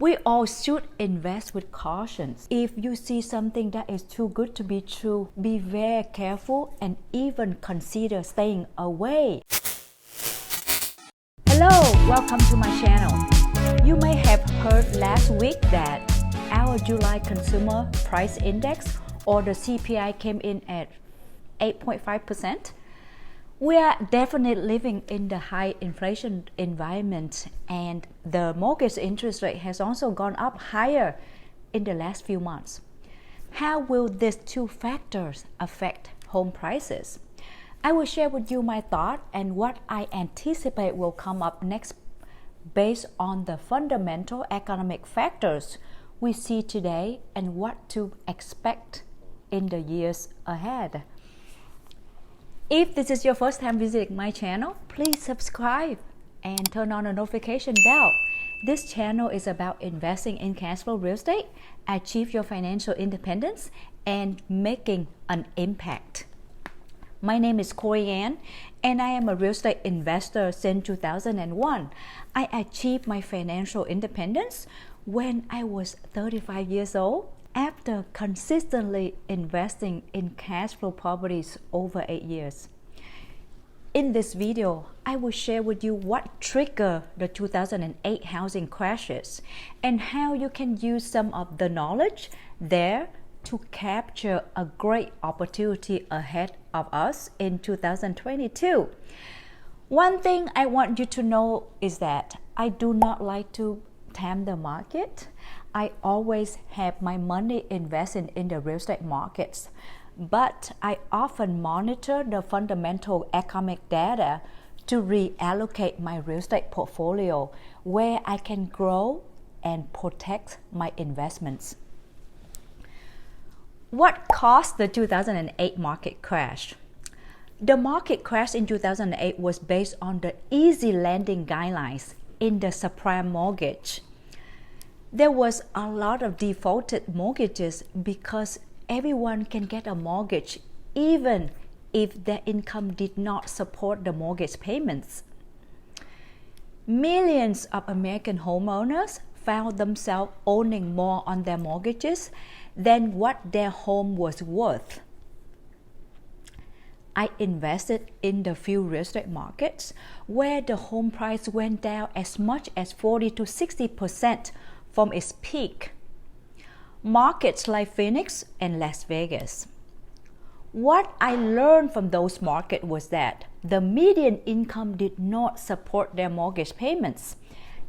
We all should invest with caution. If you see something that is too good to be true, be very careful and even consider staying away. Hello, welcome to my channel. You may have heard last week that our July Consumer Price Index or the CPI came in at 8.5%. We are definitely living in the high inflation environment, and the mortgage interest rate has also gone up higher in the last few months. How will these two factors affect home prices? I will share with you my thought and what I anticipate will come up next based on the fundamental economic factors we see today and what to expect in the years ahead. If this is your first time visiting my channel, please subscribe and turn on the notification bell. This channel is about investing in cash flow real estate, achieve your financial independence, and making an impact. My name is Korianne, and I am a real estate investor since 2001. I achieved my financial independence when I was 35 years old, after consistently investing in cash flow properties over 8 years. In this video, I will share with you what triggered the 2008 housing crashes and how you can use some of the knowledge there to capture a great opportunity ahead of us in 2022. One thing I want you to know is that I do not like to time the market. I always have my money invested in the real estate markets, but I often monitor the fundamental economic data to reallocate my real estate portfolio where I can grow and protect my investments. What caused the 2008 market crash? The market crash in 2008 was based on the easy lending guidelines in the subprime mortgage. There was a lot of defaulted mortgages because everyone can get a mortgage even if their income did not support the mortgage payments. Millions of American homeowners found themselves owning more on their mortgages than what their home was worth. I invested in the few real estate markets where the home price went down as much as 40 to 60% from its peak. Markets like Phoenix and Las Vegas. What I learned from those markets was that the median income did not support their mortgage payments.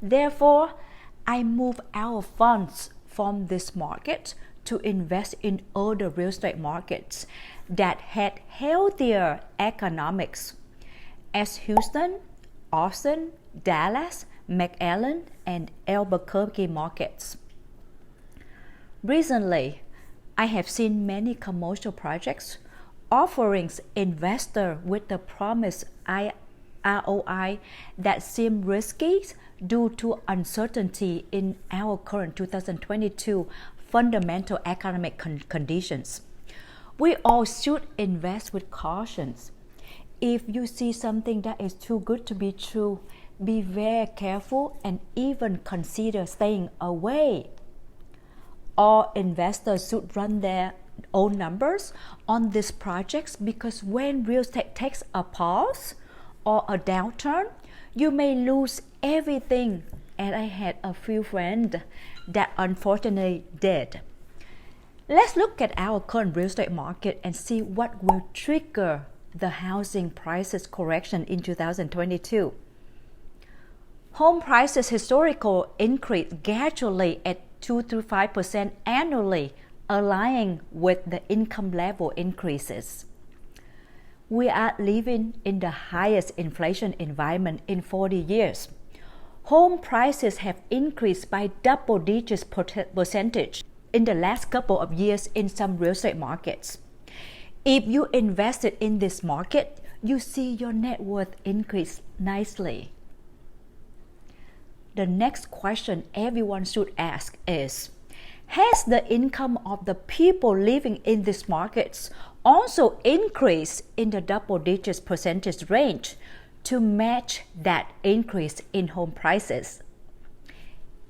Therefore, I moved our funds from this market to invest in other real estate markets that had healthier economics, as Houston, Austin, Dallas, McAllen, and Albuquerque markets. Recently, I have seen many commercial projects offering investors with the promised ROI that seem risky due to uncertainty in our current 2022 fundamental economic conditions. We all should invest with caution. If you see something that is too good to be true, be very careful and even consider staying away. All investors should run their own numbers on these projects because when real estate takes a pause or a downturn, you may lose everything. And I had a few friends that unfortunately did. Let's look at our current real estate market and see what will trigger the housing prices correction in 2022. Home prices historical increase gradually at 2 to 5% annually, aligning with the income level increases. We are living in the highest inflation environment in 40 years. Home prices have increased by double-digit percentage in the last couple of years in some real estate markets. If you invested in this market, you see your net worth increase nicely. The next question everyone should ask is, has the income of the people living in these markets also increased in the double-digit percentage range to match that increase in home prices?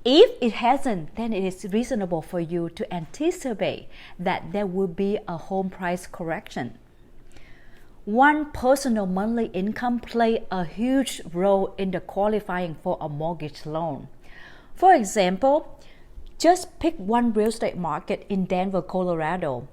If it hasn't, then it is reasonable for you to anticipate that there will be a home price correction. One personal monthly income plays a huge role in the qualifying for a mortgage loan. For example, just pick one real estate market in Denver, Colorado.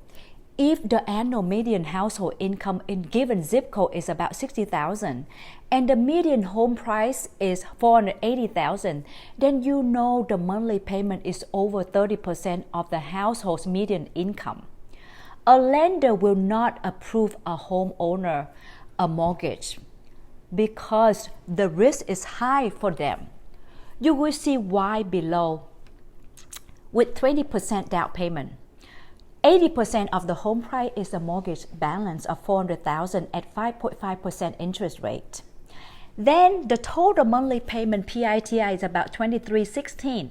If the annual median household income in given zip code is about $60,000 and the median home price is $480,000, then you know the monthly payment is over 30% of the household's median income. A lender will not approve a homeowner a mortgage because the risk is high for them. You will see why below. With 20% down payment, 80% of the home price is a mortgage balance of $400,000 at 5.5% interest rate. Then the total monthly payment PITI is about $2,316.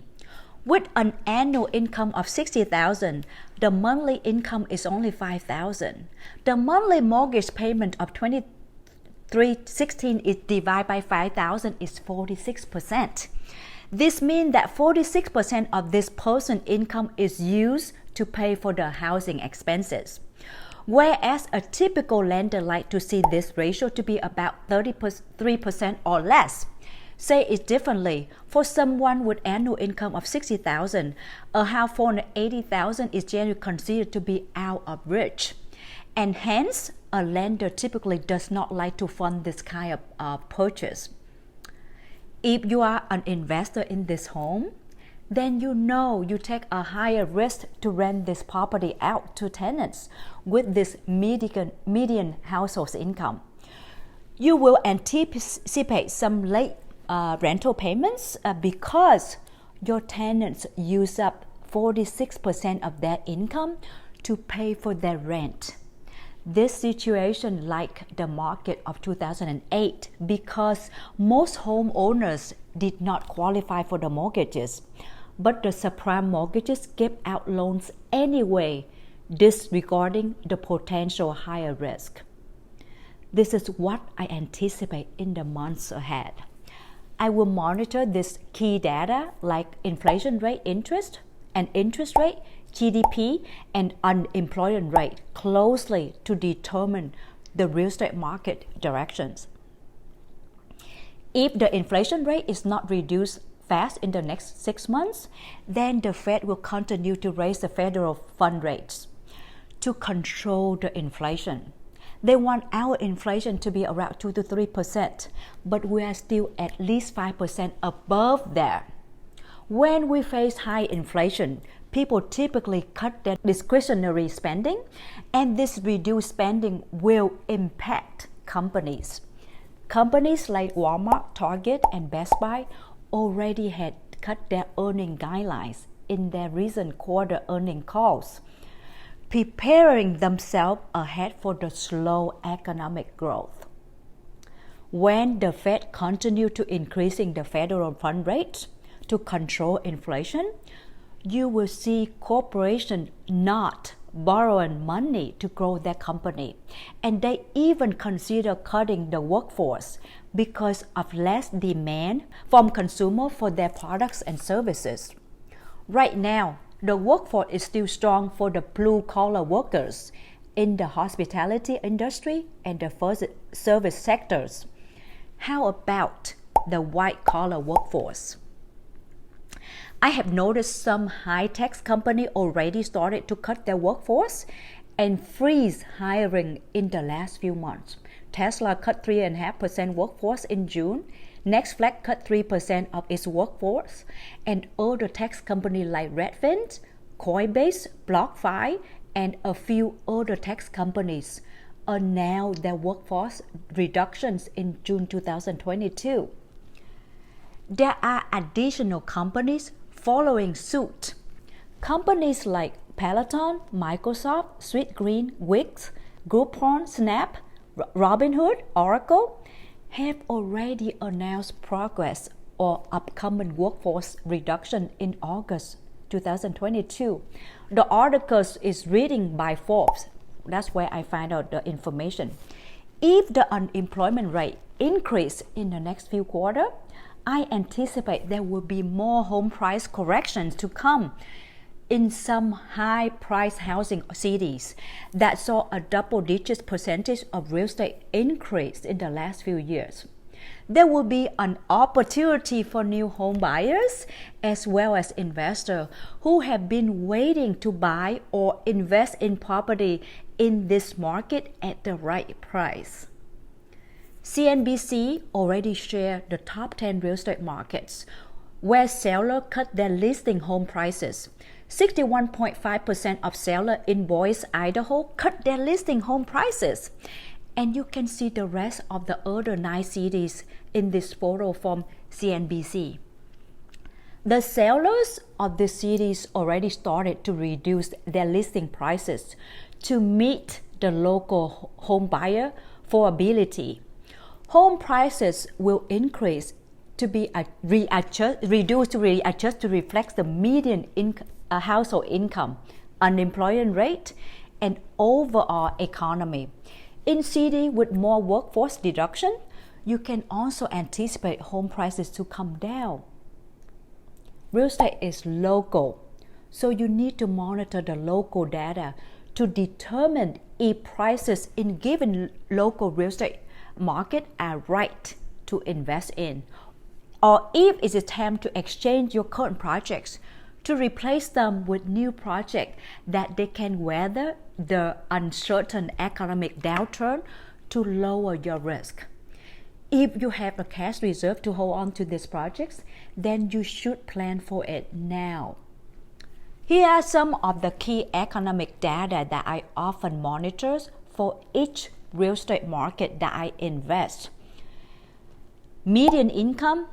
With an annual income of $60,000, the monthly income is only $5,000. The monthly mortgage payment of $2,316 is divided by $5,000 is 46%. This means that 46% of this person's income is used to pay for the housing expenses. Whereas a typical lender likes to see this ratio to be about 33% or less. Say it differently, for someone with annual income of $60,000, a house $480,000 is generally considered to be out of reach. And hence, a lender typically does not like to fund this kind of purchase. If you are an investor in this home, then you know you take a higher risk to rent this property out to tenants with this median household income. You will anticipate some late rental payments because your tenants use up 46% of their income to pay for their rent. This situation like the market of 2008 because most homeowners did not qualify for the mortgages, but the subprime mortgages gave out loans anyway, disregarding the potential higher risk. This is what I anticipate in the months ahead. I will monitor this key data like inflation rate, interest rate, GDP, and unemployment rate closely to determine the real estate market directions. If the inflation rate is not reduced fast in the next 6 months, then the Fed will continue to raise the federal fund rates to control the inflation. They want our inflation to be around 2 to 3%, but we are still at least 5% above there. When we face high inflation, people typically cut their discretionary spending, and this reduced spending will impact companies. Companies like Walmart, Target, and Best Buy already had cut their earning guidelines in their recent quarter earning calls, preparing themselves ahead for the slow economic growth. When the Fed continues to increasing the federal fund rate to control inflation, you will see corporations not borrowing money to grow their company, and they even consider cutting the workforce because of less demand from consumers for their products and services. Right now, the workforce is still strong for the blue-collar workers in the hospitality industry and the service sectors. How about the white-collar workforce? I have noticed some high-tech companies already started to cut their workforce and freeze hiring in the last few months. Tesla cut 3.5% workforce in June. Netflix cut 3% of its workforce, and other tech companies like Redfin, Coinbase, BlockFi, and a few other tech companies announced their workforce reductions in June 2022. There are additional companies following suit. Companies like Peloton, Microsoft, Sweetgreen, Wix, Groupon, Snap, Robinhood, Oracle have already announced progress or upcoming workforce reduction in August 2022. The article is written by Forbes. That's where I find out the information. If the unemployment rate increase in the next few quarters, I anticipate there will be more home price corrections to come in some high-price housing cities that saw a double-digit percentage of real estate increase in the last few years. There will be an opportunity for new home buyers as well as investors who have been waiting to buy or invest in property in this market at the right price. CNBC already shared the top 10 real estate markets where sellers cut their listing home prices. 61.5% of sellers in Boise, Idaho cut their listing home prices. And you can see the rest of the other 9 cities in this photo from CNBC. The sellers of the cities already started to reduce their listing prices to meet the local home buyer affordability. Home prices will increase to be reduced to reflect the median household income, unemployment rate, and overall economy. In cities with more workforce deduction, you can also anticipate home prices to come down. Real estate is local, so you need to monitor the local data to determine if prices in given local real estate market are right to invest in, or if it is time to exchange your current projects to replace them with new projects that they can weather the uncertain economic downturn to lower your risk. If you have a cash reserve to hold on to these projects, then you should plan for it now. Here are some of the key economic data that I often monitor for each real estate market that I invest. Median income,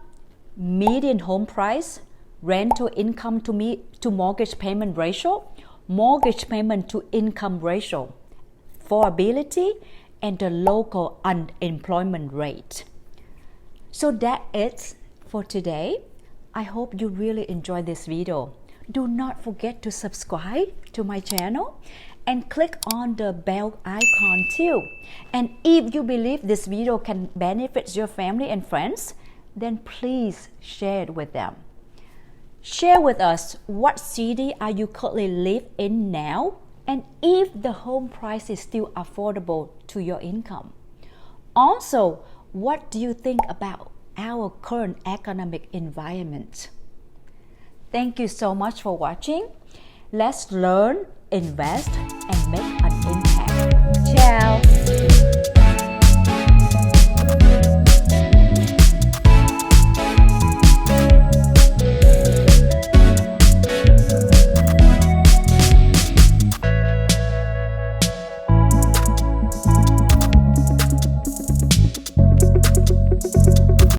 median home price, rental income to mortgage payment ratio, mortgage payment to income ratio, affordability, and the local unemployment rate. So that is for today. I hope you really enjoyed this video. Do not forget to subscribe to my channel and click on the bell icon too. And if you believe this video can benefit your family and friends, then please share it with them. Share with us what city are you currently live in now, and if the home price is still affordable to your income. Also, what do you think about our current economic environment? Thank you so much for watching. Let's learn, invest, and make an impact. Ciao!